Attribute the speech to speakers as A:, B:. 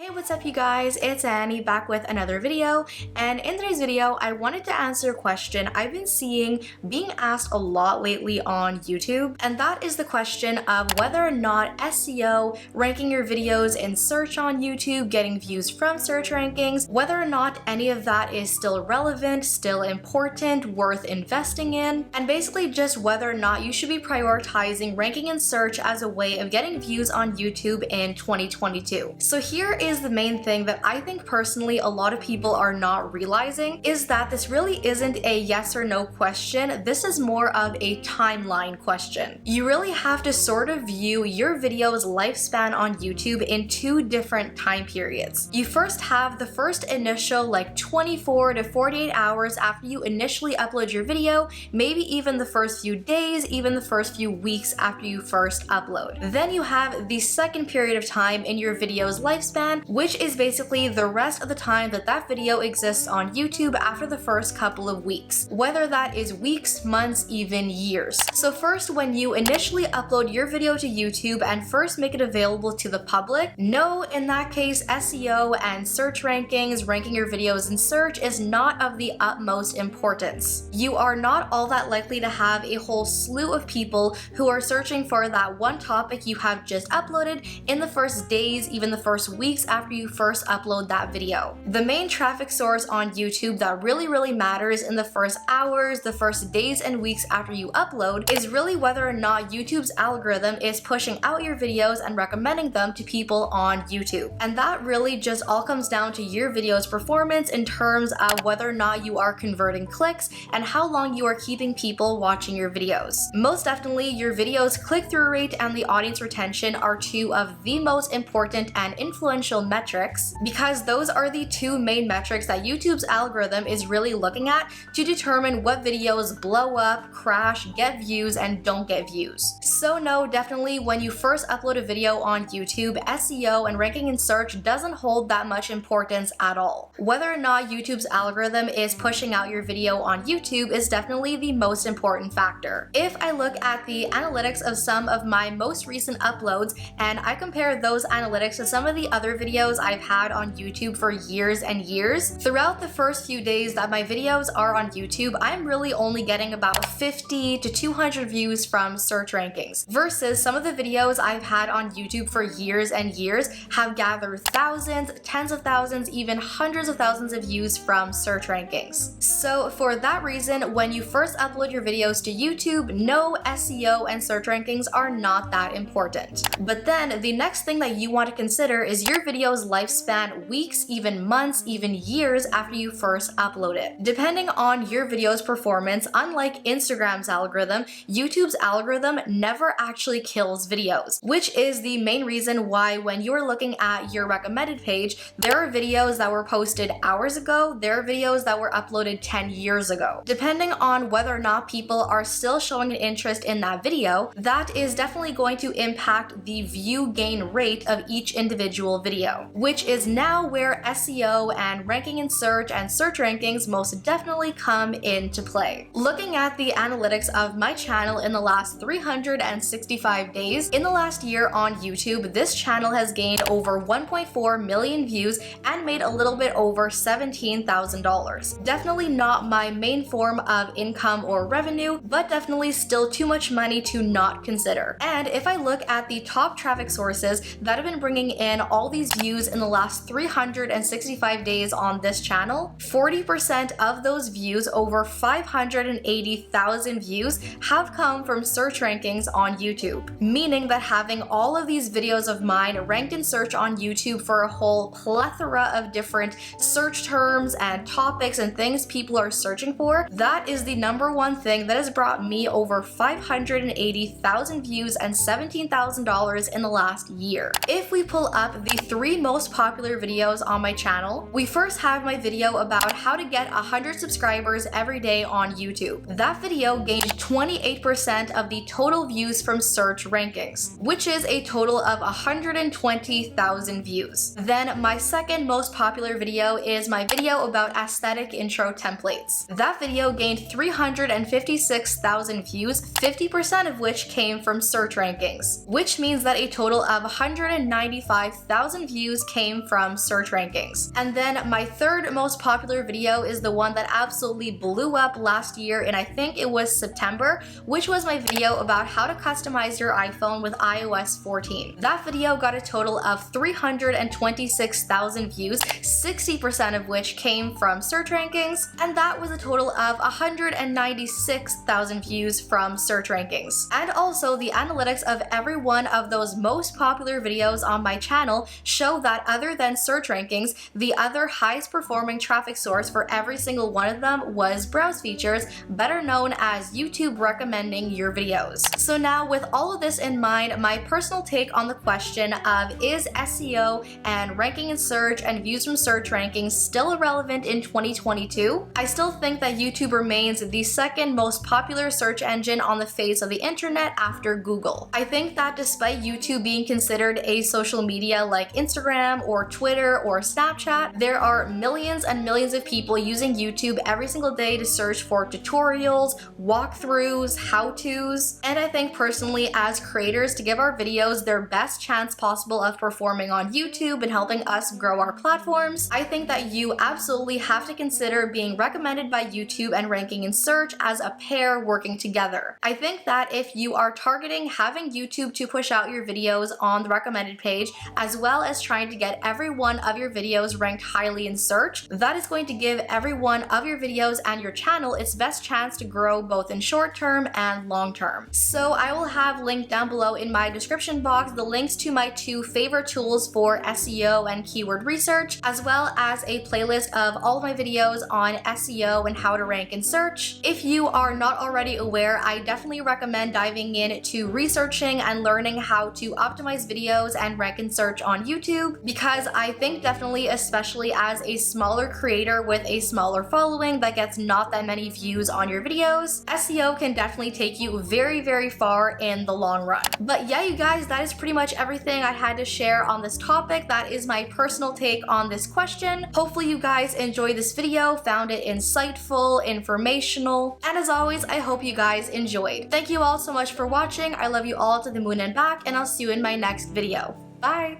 A: Hey, what's up you guys? It's Annie back with another video, and in today's video I wanted to answer a question I've been seeing being asked a lot lately on YouTube, and that is the question of whether or not SEO, ranking your videos in search on YouTube, getting views from search rankings, whether or not any of that is still relevant, still important, worth investing in, and basically just whether or not you should be prioritizing ranking in search as a way of getting views on YouTube in 2022. So here is the main thing that I think personally a lot of people are not realizing is that this really isn't a yes or no question. This is more of a timeline question. You really have to sort of view your video's lifespan on YouTube in two different time periods. You first have the first initial like 24 to 48 hours after you initially upload your video, maybe even the first few days, even the first few weeks after you first upload. Then you have the second period of time in your video's lifespan, which is basically the rest of the time that that video exists on YouTube after the first couple of weeks, whether that is weeks, months, even years. So first, when you initially upload your video to YouTube and first make it available to the public, no, in that case, SEO and search rankings, ranking your videos in search is not of the utmost importance. You are not all that likely to have a whole slew of people who are searching for that one topic you have just uploaded in the first days, even the first weeks after you first upload that video. The main traffic source on YouTube that really matters in the first hours, the first days and weeks after you upload is really whether or not YouTube's algorithm is pushing out your videos and recommending them to people on YouTube. And that really just all comes down to your video's performance in terms of whether or not you are converting clicks and how long you are keeping people watching your videos. Most definitely, your video's click-through rate and the audience retention are two of the most important and influential metrics, because those are the two main metrics that YouTube's algorithm is really looking at to determine what videos blow up, crash, get views, and don't get views. So no, definitely when you first upload a video on YouTube, SEO and ranking in search doesn't hold that much importance at all. Whether or not YouTube's algorithm is pushing out your video on YouTube is definitely the most important factor. If I look at the analytics of some of my most recent uploads and I compare those analytics to some of the other videos I've had on YouTube for years and years, throughout the first few days that my videos are on YouTube, I'm really only getting about 50 to 200 views from search rankings, versus some of the videos I've had on YouTube for years and years have gathered thousands, tens of thousands, even hundreds of thousands of views from search rankings. So for that reason, when you first upload your videos to YouTube, no, SEO and search rankings are not that important. But then the next thing that you want to consider is your video's lifespan, weeks, even months, even years after you first upload it. Depending on your video's performance, unlike Instagram's algorithm, YouTube's algorithm never actually kills videos, which is the main reason why when you're looking at your recommended page, there are videos that were posted hours ago, there are videos that were uploaded 10 years ago. Depending on whether or not people are still showing an interest in that video, that is definitely going to impact the view gain rate of each individual video, which is now where SEO and ranking in search and search rankings most definitely come into play. Looking at the analytics of my channel in the last 365 days, in the last year on YouTube, this channel has gained over 1.4 million views and made a little bit over $17,000. Definitely not my main form of income or revenue, but definitely still too much money to not consider. And if I look at the top traffic sources that have been bringing in all these views in the last 365 days on this channel, 40% of those views, over 580,000 views, have come from search rankings on YouTube, meaning that having all of these videos of mine ranked in search on YouTube for a whole plethora of different search terms and topics and things people are searching for, that is the number one thing that has brought me over 580,000 views and $17,000 in the last year. If we pull up the three most popular videos on my channel, we first have my video about how to get 100 subscribers every day on YouTube. That video gained 28% of the total views from search rankings, which is a total of 120,000 views. Then my second most popular video is my video about aesthetic intro templates. That video gained 356,000 views, 50% of which came from search rankings, which means that a total of 195,000 views views came from search rankings. And then my third most popular video is the one that absolutely blew up last year, and I think it was September, which was my video about how to customize your iPhone with iOS 14. That video got a total of 326,000 views, 60% of which came from search rankings, and that was a total of 196,000 views from search rankings. And also, the analytics of every one of those most popular videos on my channel show that other than search rankings, the other highest performing traffic source for every single one of them was browse features, better known as YouTube recommending your videos. So now, with all of this in mind, my personal take on the question of is SEO and ranking in search and views from search rankings still irrelevant in 2022? I still think that YouTube remains the second most popular search engine on the face of the internet after Google. I think that despite YouTube being considered a social media like Instagram or Twitter or Snapchat, there are millions and millions of people using YouTube every single day to search for tutorials, walkthroughs, how-tos, and I think personally as creators, to give our videos their best chance possible of performing on YouTube and helping us grow our platforms, I think that you absolutely have to consider being recommended by YouTube and ranking in search as a pair working together. I think that if you are targeting having YouTube to push out your videos on the recommended page, as well as trying to get every one of your videos ranked highly in search, that is going to give every one of your videos and your channel its best chance to grow both in short term and long term. So I will have linked down below in my description box the links to my two favorite tools for SEO and keyword research, as well as a playlist of all of my videos on SEO and how to rank in search. If you are not already aware, I definitely recommend diving into researching and learning how to optimize videos and rank in search on YouTube, because I think definitely, especially as a smaller creator with a smaller following that gets not that many views on your videos, SEO can definitely take you very, very far in the long run. But yeah, you guys, that is pretty much everything I had to share on this topic. That is my personal take on this question. Hopefully you guys enjoyed this video, found it insightful, informational, and as always, I hope you guys enjoyed. Thank you all so much for watching. I love you all to the moon and back, and I'll see you in my next video. Bye!